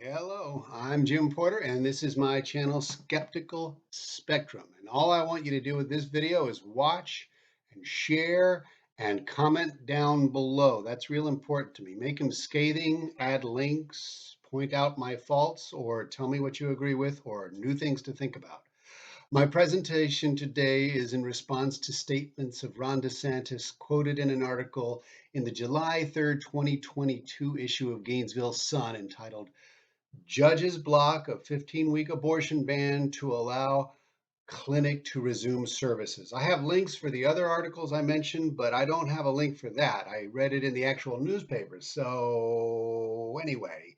Hello, I'm Jim Porter, and this is my channel, Skeptical Spectrum. And all I want you to do with this video is watch and share and comment down below. That's real important to me. Make them scathing, add links, point out my faults, or tell me what you agree with, or new things to think about. My presentation today is in response to statements of Ron DeSantis quoted in an article in the July 3rd, 2022 issue of Gainesville Sun entitled Judges Block a 15-week abortion ban to allow clinic to resume services. I have links for the other articles I mentioned, but I don't have a link for that. I read it in the actual newspapers. So anyway,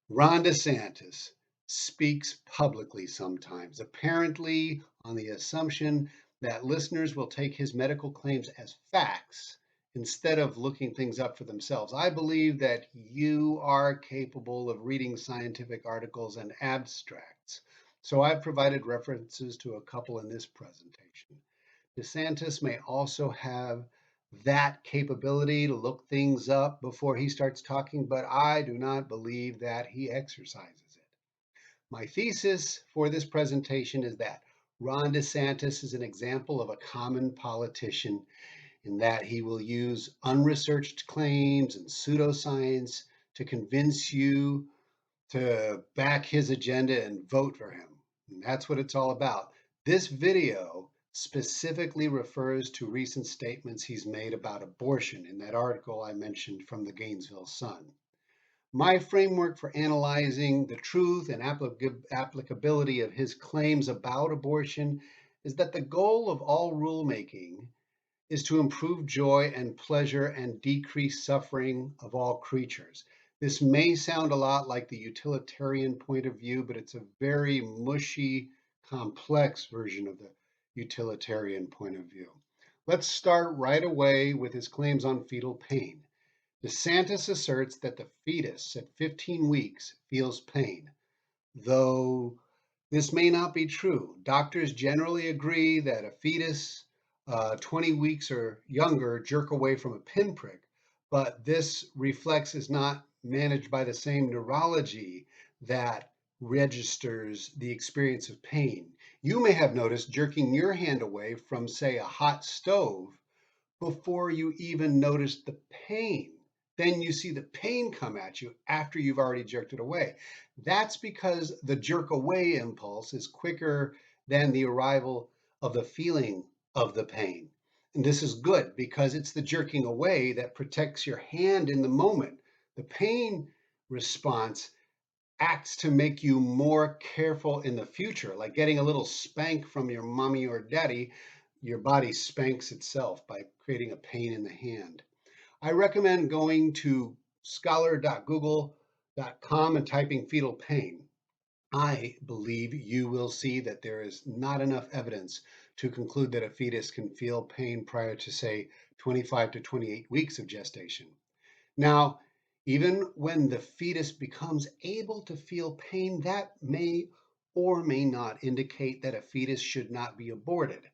Ron DeSantis speaks publicly sometimes, apparently on the assumption that listeners will take his medical claims as facts instead of looking things up for themselves. I believe that you are capable of reading scientific articles and abstracts, so I've provided references to a couple in this presentation. DeSantis may also have that capability to look things up before he starts talking, but I do not believe that he exercises it. My thesis for this presentation is that Ron DeSantis is an example of a common politician in that he will use unresearched claims and pseudoscience to convince you to back his agenda and vote for him. And that's what it's all about. This video specifically refers to recent statements he's made about abortion in that article I mentioned from the Gainesville Sun. My framework for analyzing the truth and applicability of his claims about abortion is that the goal of all rulemaking is to improve joy and pleasure and decrease suffering of all creatures. This may sound a lot like the utilitarian point of view, but it's a very mushy, complex version of the utilitarian point of view. Let's start right away with his claims on fetal pain. DeSantis asserts that the fetus at 15 weeks feels pain, though this may not be true. Doctors generally agree that a fetus 20 weeks or younger jerk away from a pinprick, but this reflex is not managed by the same neurology that registers the experience of pain. You may have noticed jerking your hand away from, say, a hot stove before you even notice the pain. Then you see the pain come at you after you've already jerked it away. That's because the jerk away impulse is quicker than the arrival of the feeling of the pain. And this is good because it's the jerking away that protects your hand in the moment. The pain response acts to make you more careful in the future, like getting a little spank from your mommy or daddy. Your body spanks itself by creating a pain in the hand. I recommend going to scholar.google.com and typing fetal pain. I believe you will see that there is not enough evidence to conclude that a fetus can feel pain prior to, say, 25 to 28 weeks of gestation. Now, even when the fetus becomes able to feel pain, that may or may not indicate that a fetus should not be aborted.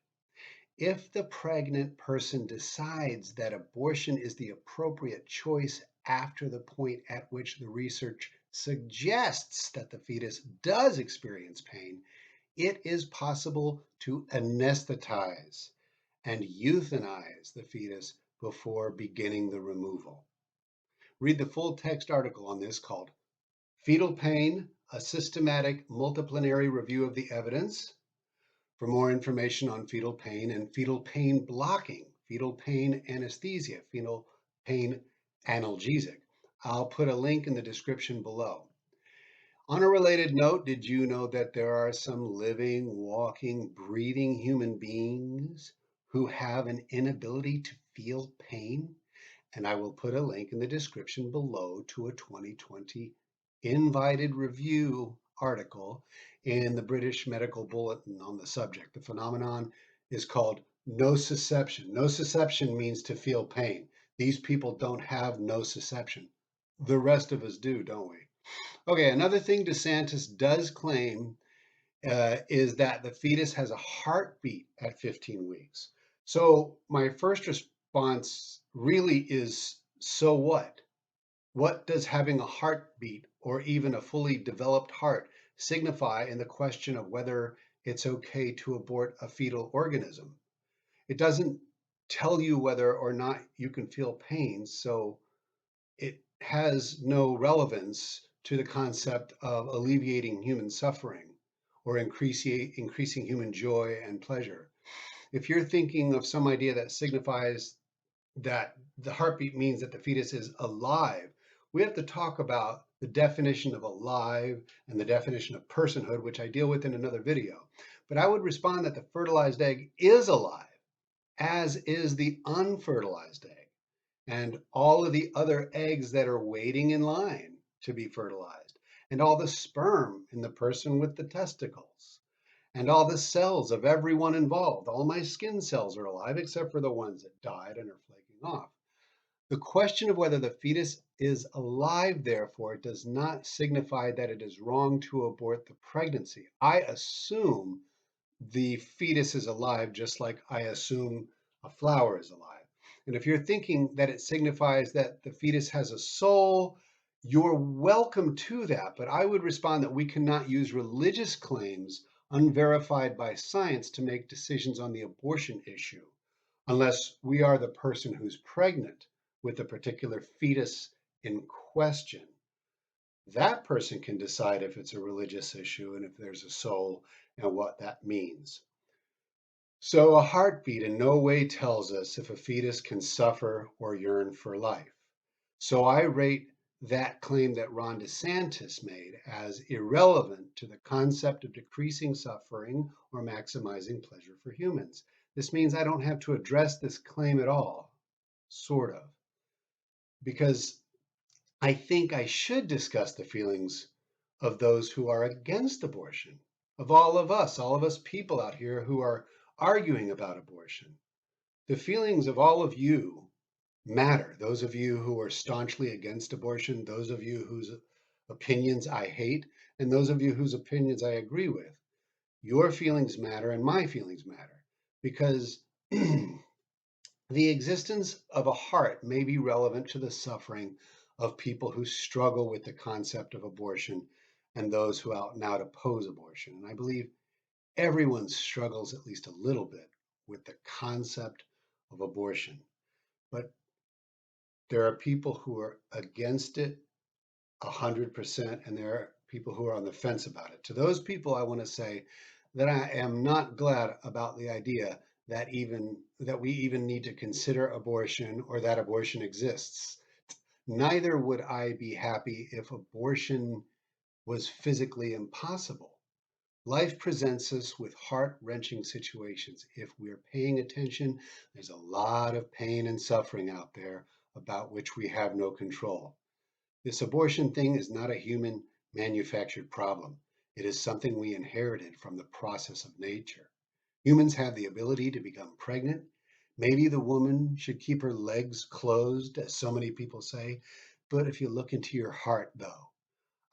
If the pregnant person decides that abortion is the appropriate choice after the point at which the research suggests that the fetus does experience pain, it is possible to anesthetize and euthanize the fetus before beginning the removal. Read the full text article on this called Fetal Pain, a Systematic Multiplanary Review of the Evidence. For more information on fetal pain and fetal pain blocking, fetal pain anesthesia, fetal pain analgesic, I'll put a link in the description below. On a related note, did you know that there are some living, walking, breathing human beings who have an inability to feel pain? And I will put a link in the description below to a 2020 invited review article in the British Medical Bulletin on the subject. The phenomenon is called nociception. Nociception means to feel pain. These people don't have nociception. The rest of us do, don't we? Okay, another thing DeSantis does claim is that the fetus has a heartbeat at 15 weeks. So my first response really is, so what? What does having a heartbeat or even a fully developed heart signify in the question of whether it's okay to abort a fetal organism. It doesn't tell you whether or not you can feel pain, so it has no relevance to the concept of alleviating human suffering or increasing human joy and pleasure. If you're thinking of some idea that signifies that the heartbeat means that the fetus is alive, we have to talk about the definition of alive and the definition of personhood, which I deal with in another video. But I would respond that the fertilized egg is alive, as is the unfertilized egg and all of the other eggs that are waiting in line to be fertilized, and all the sperm in the person with the testicles, and all the cells of everyone involved. All my skin cells are alive except for the ones that died and are flaking off. The question of whether the fetus is alive, therefore, does not signify that it is wrong to abort the pregnancy. I assume the fetus is alive just like I assume a flower is alive. And if you're thinking that it signifies that the fetus has a soul, you're welcome to that. But I would respond that we cannot use religious claims unverified by science to make decisions on the abortion issue unless we are the person who's pregnant with the particular fetus in question. That person can decide if it's a religious issue and if there's a soul and what that means. So a heartbeat in no way tells us if a fetus can suffer or yearn for life. So I rate that claim that Ron DeSantis made as irrelevant to the concept of decreasing suffering or maximizing pleasure for humans. This means I don't have to address this claim at all, sort of, because I think I should discuss the feelings of those who are against abortion, of all of us people out here who are arguing about abortion. The feelings of all of you matter. Those of you who are staunchly against abortion, those of you whose opinions I hate, and those of you whose opinions I agree with. Your feelings matter and my feelings matter because the existence of a heart may be relevant to the suffering of people who struggle with the concept of abortion and those who out and out oppose abortion. And I believe everyone struggles at least a little bit with the concept of abortion. But there are people who are against it 100%, and there are people who are on the fence about it. To those people, I want to say that I am not glad about the idea that we even need to consider abortion or that abortion exists. Neither would I be happy if abortion was physically impossible. Life presents us with heart-wrenching situations. If we're paying attention, there's a lot of pain and suffering out there about which we have no control. This abortion thing is not a human manufactured problem. It is something we inherited from the process of nature. Humans have the ability to become pregnant. Maybe the woman should keep her legs closed, as so many people say. But if you look into your heart, though,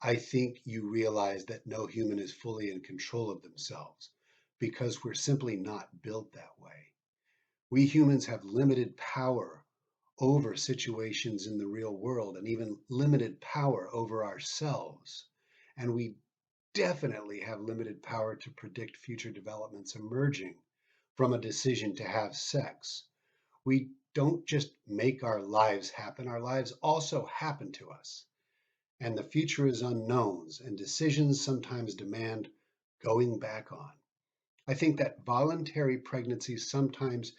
I think you realize that no human is fully in control of themselves because we're simply not built that way. We humans have limited power over situations in the real world and even limited power over ourselves. And we definitely have limited power to predict future developments emerging from a decision to have sex. We don't just make our lives happen, our lives also happen to us. And the future is unknowns, and decisions sometimes demand going back on. I think that voluntary pregnancies sometimes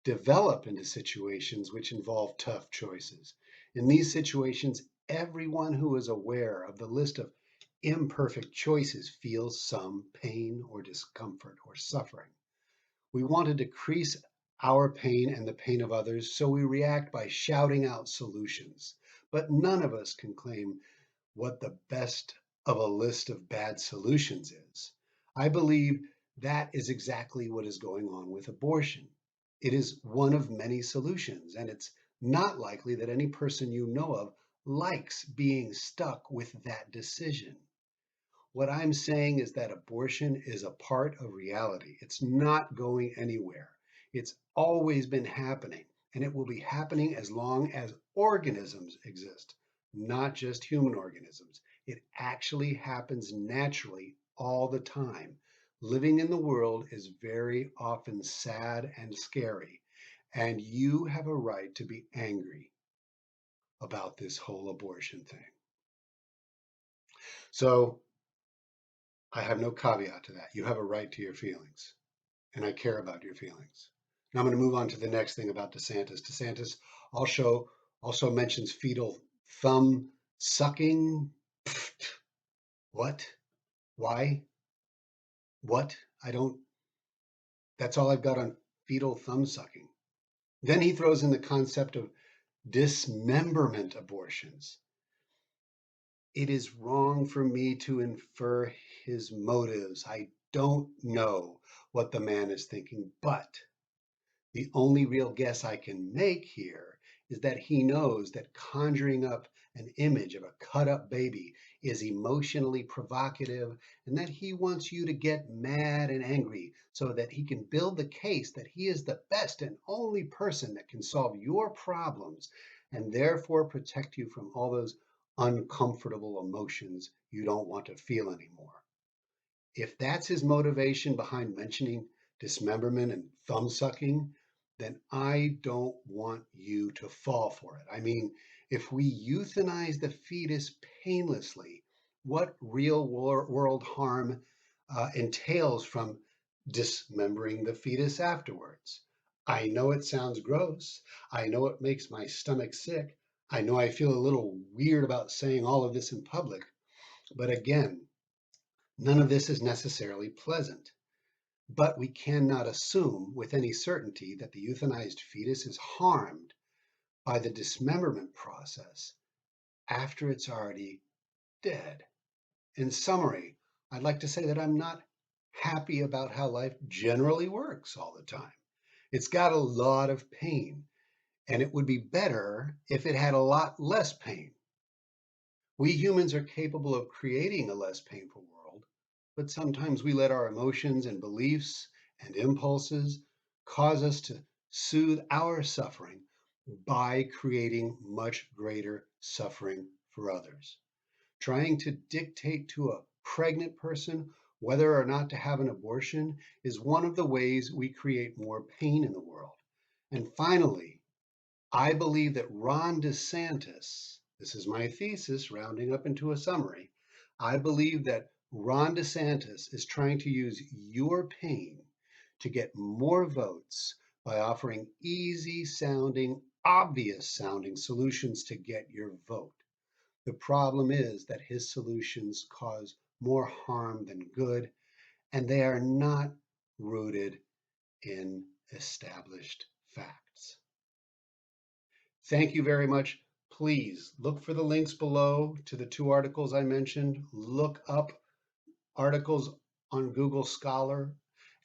develop into situations which involve tough choices. In these situations, everyone who is aware of the list of imperfect choices feels some pain or discomfort or suffering. We want to decrease our pain and the pain of others, so we react by shouting out solutions. But none of us can claim what the best of a list of bad solutions is. I believe that is exactly what is going on with abortion. It is one of many solutions, and it's not likely that any person you know of likes being stuck with that decision. What I'm saying is that abortion is a part of reality. It's not going anywhere. It's always been happening, and it will be happening as long as organisms exist, not just human organisms. It actually happens naturally all the time. Living in the world is very often sad and scary, and you have a right to be angry about this whole abortion thing. So I have no caveat to that. You have a right to your feelings, and I care about your feelings. Now I'm going to move on to the next thing about DeSantis. DeSantis also mentions fetal thumb sucking. What? Why? What? I don't, that's all I've got on fetal thumb sucking. Then he throws in the concept of dismemberment abortions. It is wrong for me to infer his motives. I don't know what the man is thinking, but the only real guess I can make here is that he knows that conjuring up an image of a cut up baby is emotionally provocative and that he wants you to get mad and angry so that he can build the case that he is the best and only person that can solve your problems and therefore protect you from all those uncomfortable emotions you don't want to feel anymore. If that's his motivation behind mentioning dismemberment and thumb sucking, then I don't want you to fall for it. I mean, if we euthanize the fetus painlessly, what real world harm entails from dismembering the fetus afterwards? I know it sounds gross. I know it makes my stomach sick. I know I feel a little weird about saying all of this in public. But again, none of this is necessarily pleasant, but we cannot assume with any certainty that the euthanized fetus is harmed by the dismemberment process after it's already dead. In summary, I'd like to say that I'm not happy about how life generally works all the time. It's got a lot of pain, and it would be better if it had a lot less pain. We humans are capable of creating a less painful world, but sometimes we let our emotions and beliefs and impulses cause us to soothe our suffering by creating much greater suffering for others. Trying to dictate to a pregnant person whether or not to have an abortion is one of the ways we create more pain in the world. And finally, I believe that Ron DeSantis, this is my thesis rounding up into a summary. I believe that Ron DeSantis is trying to use your pain to get more votes by offering easy sounding, obvious sounding solutions to get your vote. The problem is that his solutions cause more harm than good, and they are not rooted in established facts. Thank you very much. Please look for the links below to the two articles I mentioned. Look up articles on Google Scholar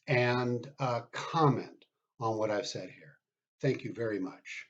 and comment on what I've said here. Thank you very much.